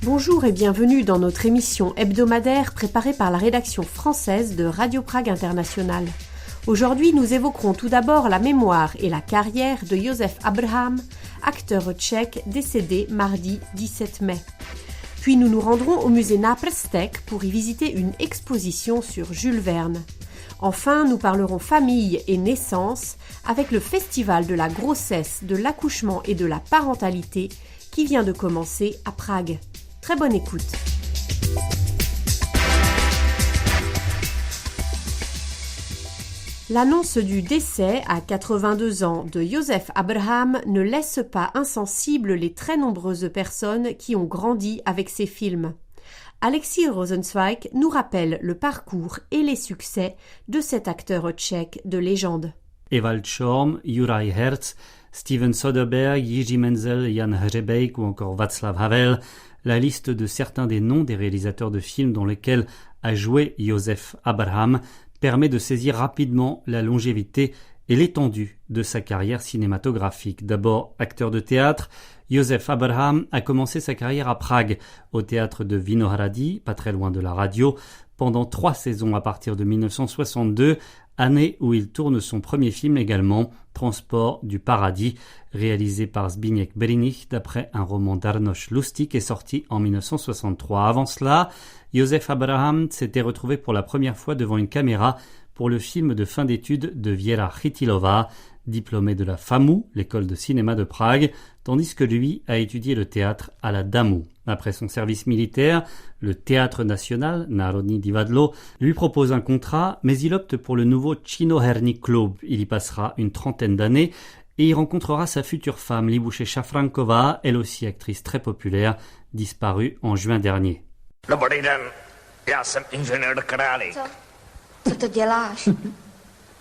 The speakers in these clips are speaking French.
Bonjour et bienvenue dans notre émission hebdomadaire préparée par la rédaction française de Radio Prague International. Aujourd'hui, nous évoquerons tout d'abord la mémoire et la carrière de Josef Abrham, acteur tchèque décédé mardi 17 mai. Puis nous nous rendrons au musée Náprstek pour y visiter une exposition sur Jules Verne. Enfin, nous parlerons famille et naissance avec le festival de la grossesse, de l'accouchement et de la parentalité qui vient de commencer à Prague. Très bonne écoute. L'annonce du décès à 82 ans de Josef Abrham ne laisse pas insensibles les très nombreuses personnes qui ont grandi avec ses films. Alexis Rosenzweig nous rappelle le parcours et les succès de cet acteur tchèque de légende. Ewald Schorm, Juraj Herz, Steven Soderbergh, Jiří Menzel, Jan Hřebejk ou encore Václav Havel, la liste de certains des noms des réalisateurs de films dans lesquels a joué Josef Abrham permet de saisir rapidement la longévité et l'étendue de sa carrière cinématographique. D'abord acteur de théâtre, Josef Abrham a commencé sa carrière à Prague, au théâtre de Vinohrady, pas très loin de la radio, pendant 3 saisons à partir de 1962, année où il tourne son premier film également, Transport du paradis, réalisé par Zbigniew Brynych d'après un roman d'Arnoš Lustig et sorti en 1963. Avant cela, Josef Abrham s'était retrouvé pour la première fois devant une caméra pour le film de fin d'études de Věra Chytilová, diplômée de la FAMU, l'école de cinéma de Prague, tandis que lui a étudié le théâtre à la DAMU. Après son service militaire, le Théâtre national, Národní divadlo, lui propose un contrat, mais il opte pour le nouveau Činoherní klub. Il y passera une 30aine d'années et y rencontrera sa future femme, Libuše Šafránková, elle aussi actrice très populaire, disparue en juin dernier. Dobrý den, já jsem inženýr Králík. Co to děláš?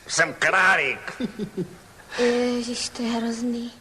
Jsem Králík. Ježiš, to je hrozný.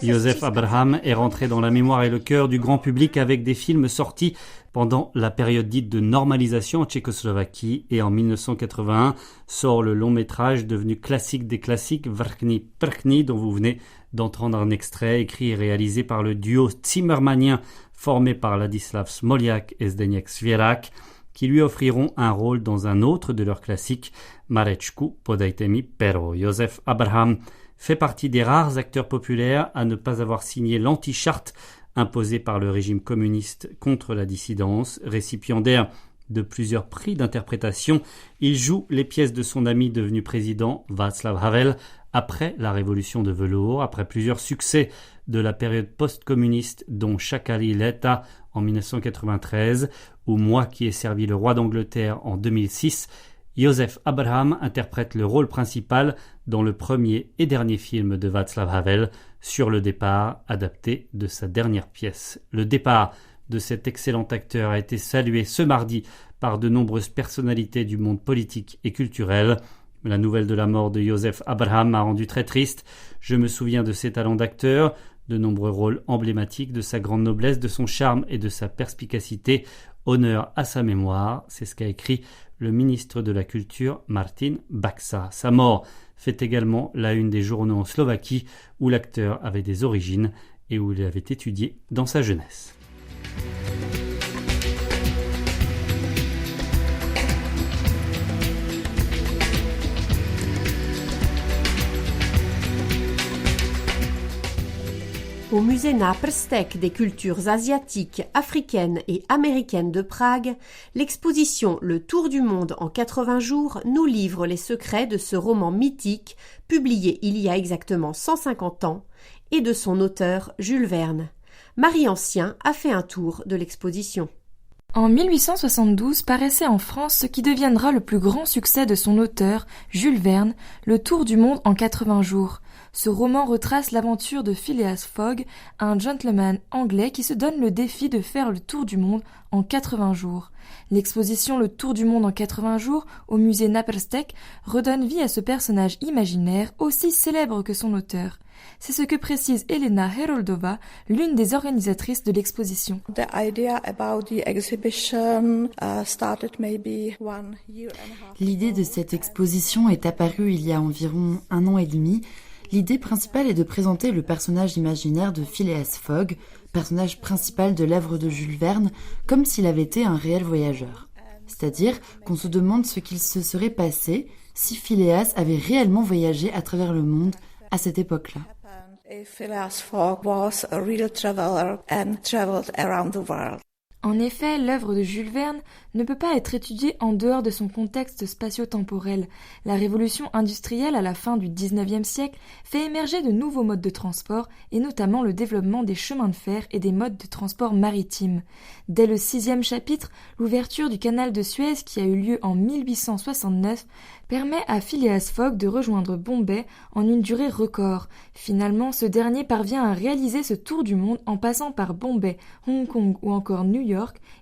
Josef Abrham est rentré dans la mémoire et le cœur du grand public avec des films sortis pendant la période dite de normalisation en Tchécoslovaquie et en 1981 sort le long métrage devenu classique des classiques Vrchní prkni dont vous venez d'entendre un extrait écrit et réalisé par le duo zimmermannien formé par Ladislav Smoliak et Zdeněk Svěrák qui lui offriront un rôle dans un autre de leurs classiques, Marečku, podejte mi pero. Josef Abrham fait partie des rares acteurs populaires à ne pas avoir signé l'anti-charte imposée par le régime communiste contre la dissidence. Récipiendaire de plusieurs prix d'interprétation, il joue les pièces de son ami devenu président Václav Havel après la révolution de velours, après plusieurs succès de la période post-communiste dont Šakály léta en 1993 ou Moi qui ai servi le roi d'Angleterre en 2006, Josef Abrham interprète le rôle principal dans le premier et dernier film de Václav Havel, Sur le départ, adapté de sa dernière pièce. Le départ de cet excellent acteur a été salué ce mardi par de nombreuses personnalités du monde politique et culturel. La nouvelle de la mort de Josef Abrham m'a rendu très triste. Je me souviens de ses talents d'acteur, de nombreux rôles emblématiques, de sa grande noblesse, de son charme et de sa perspicacité. Honneur à sa mémoire, c'est ce qu'a écrit le ministre de la Culture Martin Baxa. Sa mort fait également la une des journaux en Slovaquie où l'acteur avait des origines et où il avait étudié dans sa jeunesse. Au musée Náprstek des cultures asiatiques, africaines et américaines de Prague, l'exposition Le Tour du monde en 80 jours nous livre les secrets de ce roman mythique publié il y a exactement 150 ans et de son auteur Jules Verne. Marie Ancien a fait un tour de l'exposition. En 1872 paraissait en France ce qui deviendra le plus grand succès de son auteur, Jules Verne, Le Tour du monde en 80 jours. Ce roman retrace l'aventure de Phileas Fogg, un gentleman anglais qui se donne le défi de faire le tour du monde en 80 jours. L'exposition Le Tour du monde en 80 jours au musée Náprstek redonne vie à ce personnage imaginaire aussi célèbre que son auteur. C'est ce que précise Elena Heroldova, l'une des organisatrices de l'exposition. L'idée de cette exposition est apparue il y a environ 1 an et demi. L'idée principale est de présenter le personnage imaginaire de Phileas Fogg, personnage principal de l'œuvre de Jules Verne, comme s'il avait été un réel voyageur. C'est-à-dire qu'on se demande ce qu'il se serait passé si Phileas avait réellement voyagé à travers le monde à cette époque-là. Phileas Fogg was a real traveler and traveled around the world. En effet, l'œuvre de Jules Verne ne peut pas être étudiée en dehors de son contexte spatio-temporel. La révolution industrielle à la fin du XIXe siècle fait émerger de nouveaux modes de transport et notamment le développement des chemins de fer et des modes de transport maritimes. Dès le 6e chapitre, l'ouverture du canal de Suez qui a eu lieu en 1869 permet à Phileas Fogg de rejoindre Bombay en une durée record. Finalement, ce dernier parvient à réaliser ce tour du monde en passant par Bombay, Hong Kong ou encore New York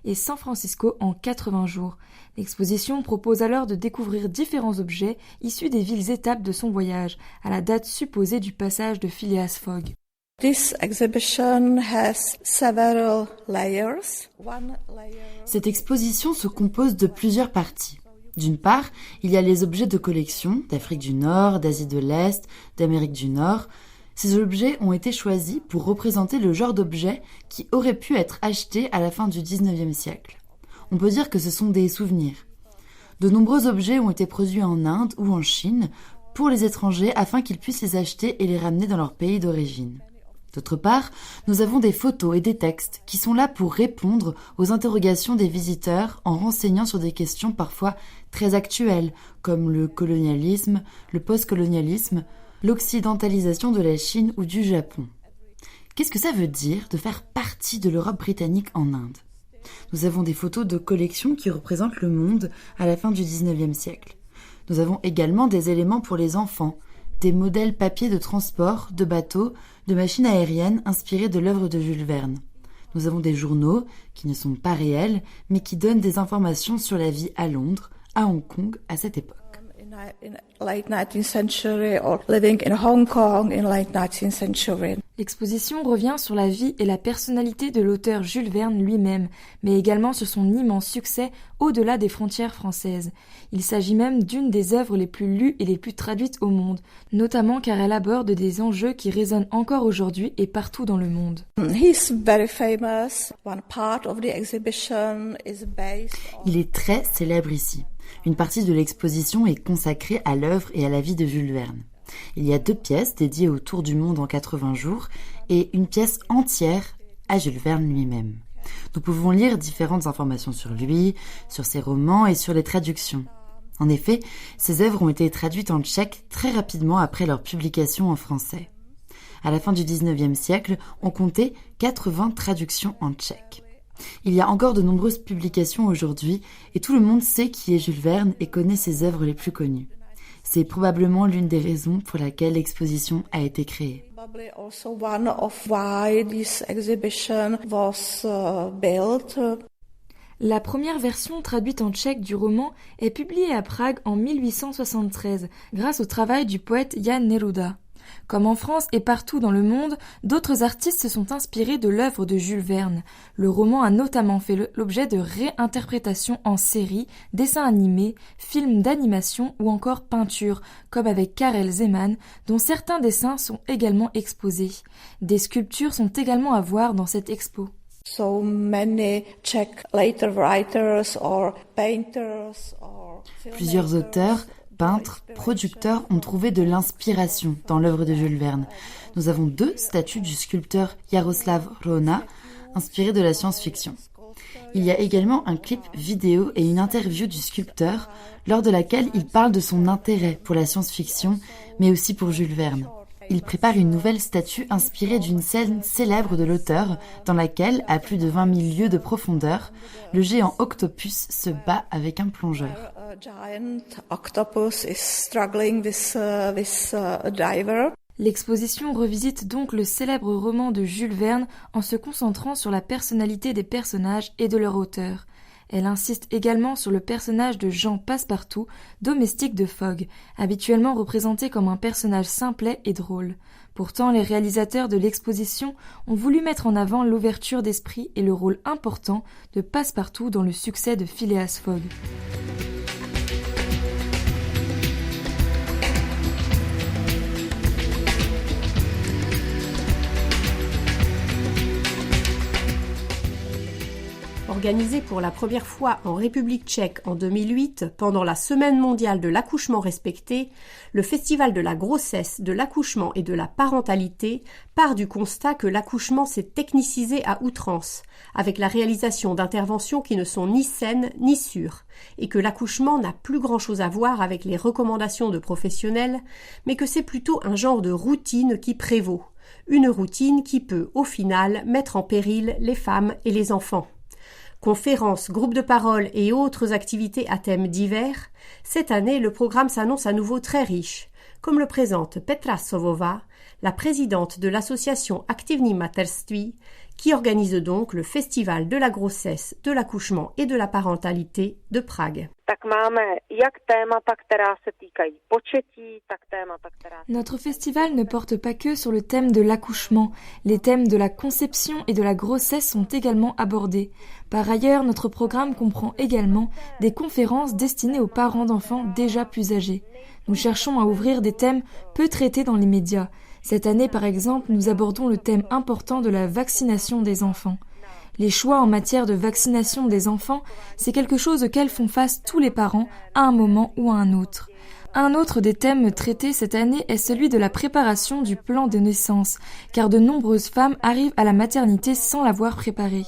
et San Francisco en 80 jours. L'exposition propose alors de découvrir différents objets issus des villes-étapes de son voyage, à la date supposée du passage de Phileas Fogg. This exhibition has several layers. Cette exposition se compose de plusieurs parties. D'une part, il y a les objets de collection d'Afrique du Nord, d'Asie de l'Est, d'Amérique du Nord. Ces objets ont été choisis pour représenter le genre d'objets qui auraient pu être achetés à la fin du XIXe siècle. On peut dire que ce sont des souvenirs. De nombreux objets ont été produits en Inde ou en Chine pour les étrangers afin qu'ils puissent les acheter et les ramener dans leur pays d'origine. D'autre part, nous avons des photos et des textes qui sont là pour répondre aux interrogations des visiteurs en renseignant sur des questions parfois très actuelles, comme le colonialisme, le post-colonialisme, l'occidentalisation de la Chine ou du Japon. Qu'est-ce que ça veut dire de faire partie de l'Europe britannique en Inde ? Nous avons des photos de collections qui représentent le monde à la fin du XIXe siècle. Nous avons également des éléments pour les enfants, des modèles papier de transport, de bateaux, de machines aériennes inspirées de l'œuvre de Jules Verne. Nous avons des journaux qui ne sont pas réels, mais qui donnent des informations sur la vie à Londres, à Hong Kong à cette époque. In late 19th century or living in Hong Kong in late 19th century. L'exposition revient sur la vie et la personnalité de l'auteur Jules Verne lui-même, mais également sur son immense succès au-delà des frontières françaises. Il s'agit même d'une des œuvres les plus lues et les plus traduites au monde, notamment car elle aborde des enjeux qui résonnent encore aujourd'hui et partout dans le monde. He's very famous. One part of the exhibition is based on... Il est très célèbre ici. Une partie de l'exposition est consacrée à l'œuvre et à la vie de Jules Verne. Il y a 2 pièces dédiées au tour du monde en 80 jours et une pièce entière à Jules Verne lui-même. Nous pouvons lire différentes informations sur lui, sur ses romans et sur les traductions. En effet, ces œuvres ont été traduites en tchèque très rapidement après leur publication en français. À la fin du XIXe siècle, on comptait 80 traductions en tchèque. Il y a encore de nombreuses publications aujourd'hui et tout le monde sait qui est Jules Verne et connaît ses œuvres les plus connues. C'est probablement l'une des raisons pour laquelle l'exposition a été créée. La première version traduite en tchèque du roman est publiée à Prague en 1873 grâce au travail du poète Jan Neruda. Comme en France et partout dans le monde, d'autres artistes se sont inspirés de l'œuvre de Jules Verne. Le roman a notamment fait l'objet de réinterprétations en séries, dessins animés, films d'animation ou encore peintures, comme avec Karel Zeman, dont certains dessins sont également exposés. Des sculptures sont également à voir dans cette expo. So many Czech later writers or painters or... Plusieurs auteurs, peintres, producteurs ont trouvé de l'inspiration dans l'œuvre de Jules Verne. Nous avons 2 statues du sculpteur Jaroslav Rona, inspirées de la science-fiction. Il y a également un clip vidéo et une interview du sculpteur, lors de laquelle il parle de son intérêt pour la science-fiction, mais aussi pour Jules Verne. Il prépare une nouvelle statue inspirée d'une scène célèbre de l'auteur, dans laquelle, à plus de 20 000 lieues de profondeur, le géant octopus se bat avec un plongeur. L'exposition revisite donc le célèbre roman de Jules Verne en se concentrant sur la personnalité des personnages et de leur auteur. Elle insiste également sur le personnage de Jean Passepartout, domestique de Fogg, habituellement représenté comme un personnage simplet et drôle. Pourtant, les réalisateurs de l'exposition ont voulu mettre en avant l'ouverture d'esprit et le rôle important de Passepartout dans le succès de Phileas Fogg. organisé pour la première fois en République tchèque en 2008 pendant la Semaine mondiale de l'accouchement respecté, le Festival de la grossesse, de l'accouchement et de la parentalité part du constat que l'accouchement s'est technicisé à outrance, avec la réalisation d'interventions qui ne sont ni saines ni sûres, et que l'accouchement n'a plus grand-chose à voir avec les recommandations de professionnels, mais que c'est plutôt un genre de routine qui prévaut. Une routine qui peut, au final, mettre en péril les femmes et les enfants. Conférences, groupes de parole et autres activités à thèmes divers, cette année, le programme s'annonce à nouveau très riche, comme le présente Petra Sovová, la présidente de l'association Aktivní materství, qui organise donc le Festival de la grossesse, de l'accouchement et de la parentalité de Prague. Notre festival ne porte pas que sur le thème de l'accouchement. Les thèmes de la conception et de la grossesse sont également abordés. Par ailleurs, notre programme comprend également des conférences destinées aux parents d'enfants déjà plus âgés. Nous cherchons à ouvrir des thèmes peu traités dans les médias. Cette année, par exemple, nous abordons le thème important de la vaccination des enfants. Les choix en matière de vaccination des enfants, c'est quelque chose auquel font face tous les parents à un moment ou à un autre. Un autre des thèmes traités cette année est celui de la préparation du plan de naissance, car de nombreuses femmes arrivent à la maternité sans l'avoir préparé.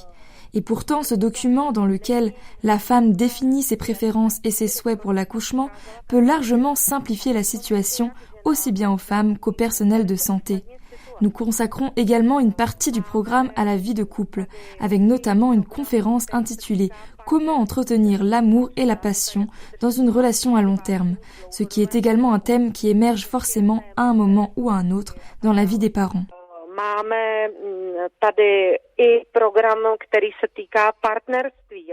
Et pourtant, ce document dans lequel la femme définit ses préférences et ses souhaits pour l'accouchement peut largement simplifier la situation aussi bien aux femmes qu'au personnel de santé. Nous consacrons également une partie du programme à la vie de couple, avec notamment une conférence intitulée « Comment entretenir l'amour et la passion dans une relation à long terme », ce qui est également un thème qui émerge forcément à un moment ou à un autre dans la vie des parents. Máme tady i program, který se týká partnerství.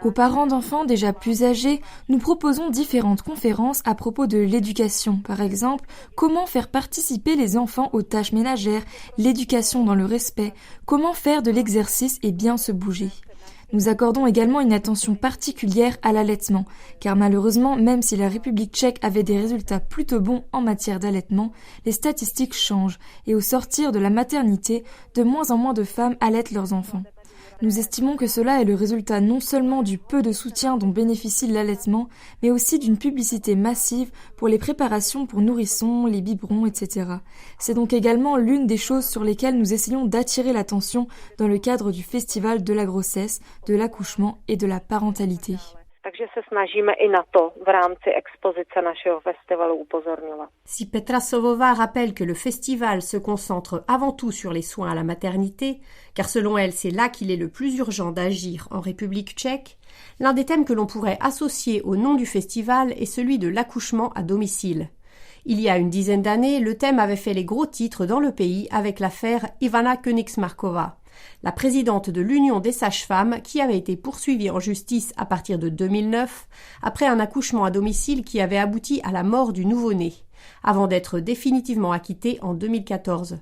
Aux parents d'enfants déjà plus âgés, nous proposons différentes conférences à propos de l'éducation. Par exemple, comment faire participer les enfants aux tâches ménagères, l'éducation dans le respect, comment faire de l'exercice et bien se bouger. Nous accordons également une attention particulière à l'allaitement, car malheureusement, même si la République tchèque avait des résultats plutôt bons en matière d'allaitement, les statistiques changent et au sortir de la maternité, de moins en moins de femmes allaitent leurs enfants. Nous estimons que cela est le résultat non seulement du peu de soutien dont bénéficie l'allaitement, mais aussi d'une publicité massive pour les préparations pour nourrissons, les biberons, etc. C'est donc également l'une des choses sur lesquelles nous essayons d'attirer l'attention dans le cadre du Festival de la grossesse, de l'accouchement et de la parentalité. Si Petra Sovová rappelle que le festival se concentre avant tout sur les soins à la maternité, car selon elle c'est là qu'il est le plus urgent d'agir en République tchèque, l'un des thèmes que l'on pourrait associer au nom du festival est celui de l'accouchement à domicile. Il y a une dizaine d'années, le thème avait fait les gros titres dans le pays avec l'affaire Ivana Königsmarková, la présidente de l'Union des sages-femmes qui avait été poursuivie en justice à partir de 2009 après un accouchement à domicile qui avait abouti à la mort du nouveau-né, avant d'être définitivement acquittée en 2014.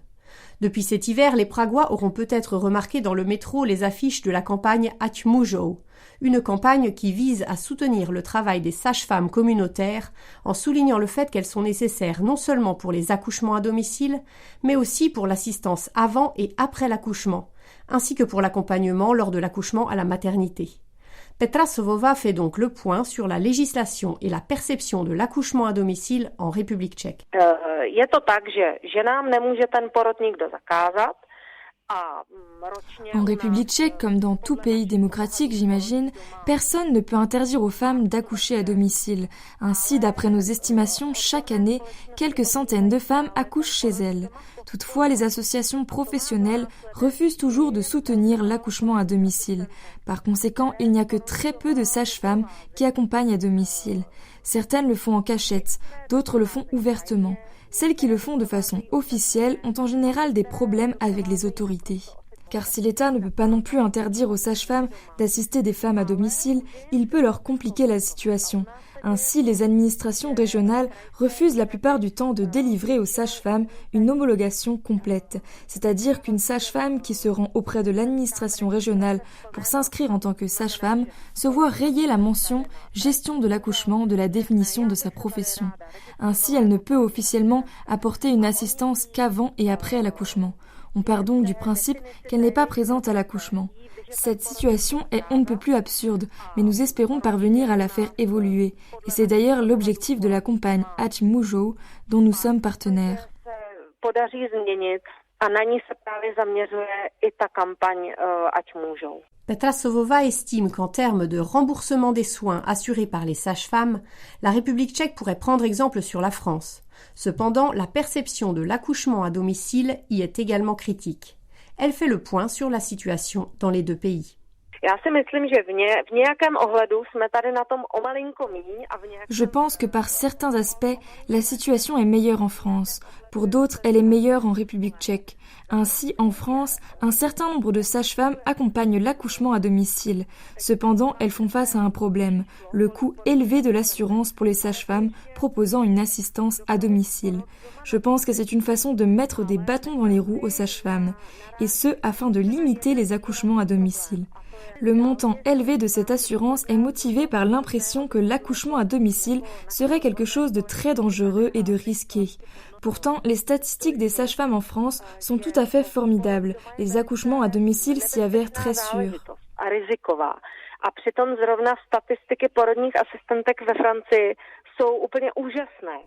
Depuis cet hiver, les Pragois auront peut-être remarqué dans le métro les affiches de la campagne Ať můžou, une campagne qui vise à soutenir le travail des sages-femmes communautaires en soulignant le fait qu'elles sont nécessaires non seulement pour les accouchements à domicile, mais aussi pour l'assistance avant et après l'accouchement, ainsi que pour l'accompagnement lors de l'accouchement à la maternité. Petra Sovová fait donc le point sur la législation et la perception de l'accouchement à domicile en République tchèque. Je to tak, že ženám nemůže ten porod nikdo zakázat. En République tchèque, comme dans tout pays démocratique, j'imagine, personne ne peut interdire aux femmes d'accoucher à domicile. Ainsi, d'après nos estimations, chaque année, quelques centaines de femmes accouchent chez elles. Toutefois, les associations professionnelles refusent toujours de soutenir l'accouchement à domicile. Par conséquent, il n'y a que très peu de sages-femmes qui accompagnent à domicile. Certaines le font en cachette, d'autres le font ouvertement. Celles qui le font de façon officielle ont en général des problèmes avec les autorités. Car si l'État ne peut pas non plus interdire aux sages-femmes d'assister des femmes à domicile, il peut leur compliquer la situation. Ainsi, les administrations régionales refusent la plupart du temps de délivrer aux sages-femmes une homologation complète, c'est-à-dire qu'une sage-femme qui se rend auprès de l'administration régionale pour s'inscrire en tant que sage-femme se voit rayer la mention « gestion de l'accouchement » de la définition de sa profession. Ainsi, elle ne peut officiellement apporter une assistance qu'avant et après l'accouchement. On part donc du principe qu'elle n'est pas présente à l'accouchement. Cette situation est on ne peut plus absurde, mais nous espérons parvenir à la faire évoluer. Et c'est d'ailleurs l'objectif de la campagne Ať můžou, dont nous sommes partenaires. Petra Sovová estime qu'en termes de remboursement des soins assurés par les sages-femmes, la République tchèque pourrait prendre exemple sur la France. Cependant, la perception de l'accouchement à domicile y est également critique. Elle fait le point sur la situation dans les deux pays. Je pense que par certains aspects, la situation est meilleure en France. Pour d'autres, elle est meilleure en République tchèque. Ainsi, en France, un certain nombre de sages-femmes accompagnent l'accouchement à domicile. Cependant, elles font face à un problème, le coût élevé de l'assurance pour les sages-femmes proposant une assistance à domicile. Je pense que c'est une façon de mettre des bâtons dans les roues aux sages-femmes, et ce, afin de limiter les accouchements à domicile. Le montant élevé de cette assurance est motivé par l'impression que l'accouchement à domicile serait quelque chose de très dangereux et de risqué. Pourtant, les statistiques des sages-femmes en France sont tout à fait formidables. Les accouchements à domicile s'y avèrent très sûrs. A přitom zrovna statistiky porodních asistentek ve Francii jsou úplně úžasné.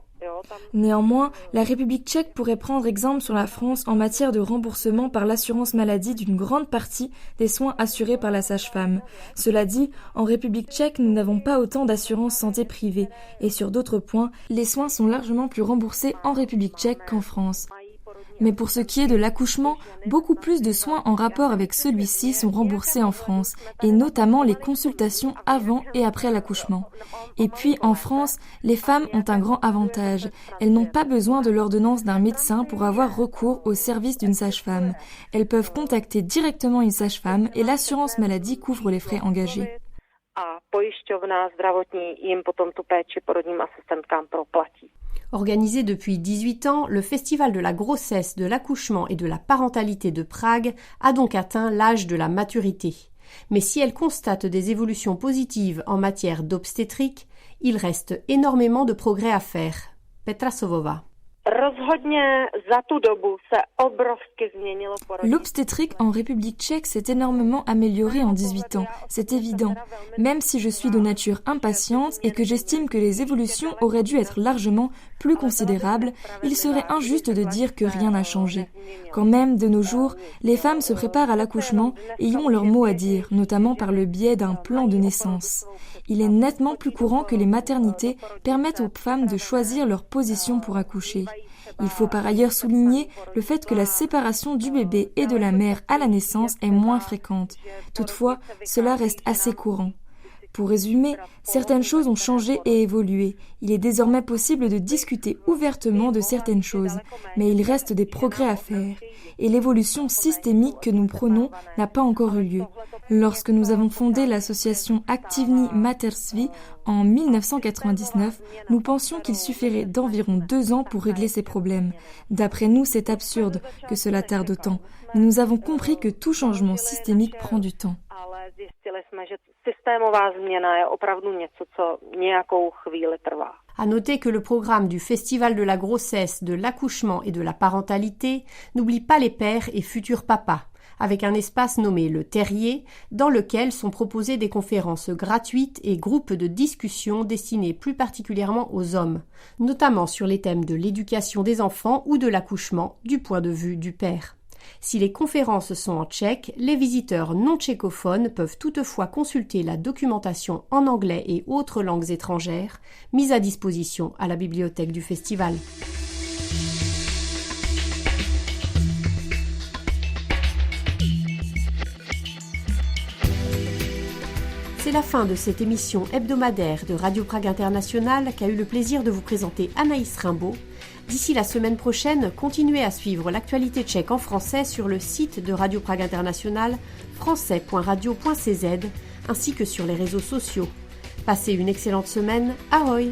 Néanmoins, la République tchèque pourrait prendre exemple sur la France en matière de remboursement par l'assurance maladie d'une grande partie des soins assurés par la sage-femme. Cela dit, en République tchèque, nous n'avons pas autant d'assurance santé privée. Et sur d'autres points, les soins sont largement plus remboursés en République tchèque qu'en France. Mais pour ce qui est de l'accouchement, beaucoup plus de soins en rapport avec celui-ci sont remboursés en France, et notamment les consultations avant et après l'accouchement. Et puis, en France, les femmes ont un grand avantage. Elles n'ont pas besoin de l'ordonnance d'un médecin pour avoir recours au service d'une sage-femme. Elles peuvent contacter directement une sage-femme et l'assurance maladie couvre les frais engagés. Organisé depuis 18 ans, le Festival de la grossesse, de l'accouchement et de la parentalité de Prague a donc atteint l'âge de la maturité. Mais si elle constate des évolutions positives en matière d'obstétrique, il reste énormément de progrès à faire. Petra Sovová. L'obstétrique en République tchèque s'est énormément améliorée en 18 ans, c'est évident. Même si je suis de nature impatiente et que j'estime que les évolutions auraient dû être largement plus considérables, il serait injuste de dire que rien n'a changé. Quand même, de nos jours, les femmes se préparent à l'accouchement et y ont leur mot à dire, notamment par le biais d'un plan de naissance. Il est nettement plus courant que les maternités permettent aux femmes de choisir leur position pour accoucher. Il faut par ailleurs souligner le fait que la séparation du bébé et de la mère à la naissance est moins fréquente. Toutefois, cela reste assez courant. Pour résumer, certaines choses ont changé et évolué. Il est désormais possible de discuter ouvertement de certaines choses, mais il reste des progrès à faire. Et l'évolution systémique que nous prônons n'a pas encore eu lieu. Lorsque nous avons fondé l'association Aktivní mateřství en 1999, nous pensions qu'il suffirait d'environ 2 ans pour régler ces problèmes. D'après nous, c'est absurde que cela tarde autant, mais nous avons compris que tout changement systémique prend du temps. À noter que le programme du Festival de la grossesse, de l'accouchement et de la parentalité n'oublie pas les pères et futurs papas, avec un espace nommé le Terrier, dans lequel sont proposées des conférences gratuites et groupes de discussion destinés plus particulièrement aux hommes, notamment sur les thèmes de l'éducation des enfants ou de l'accouchement du point de vue du père. Si les conférences sont en tchèque, les visiteurs non tchécophones peuvent toutefois consulter la documentation en anglais et autres langues étrangères mise à disposition à la bibliothèque du festival. C'est la fin de cette émission hebdomadaire de Radio Prague International qu'a eu le plaisir de vous présenter Anaïs Rimbaud. D'ici la semaine prochaine, continuez à suivre l'actualité tchèque en français sur le site de Radio Prague International, français.radio.cz, ainsi que sur les réseaux sociaux. Passez une excellente semaine. Ahoj!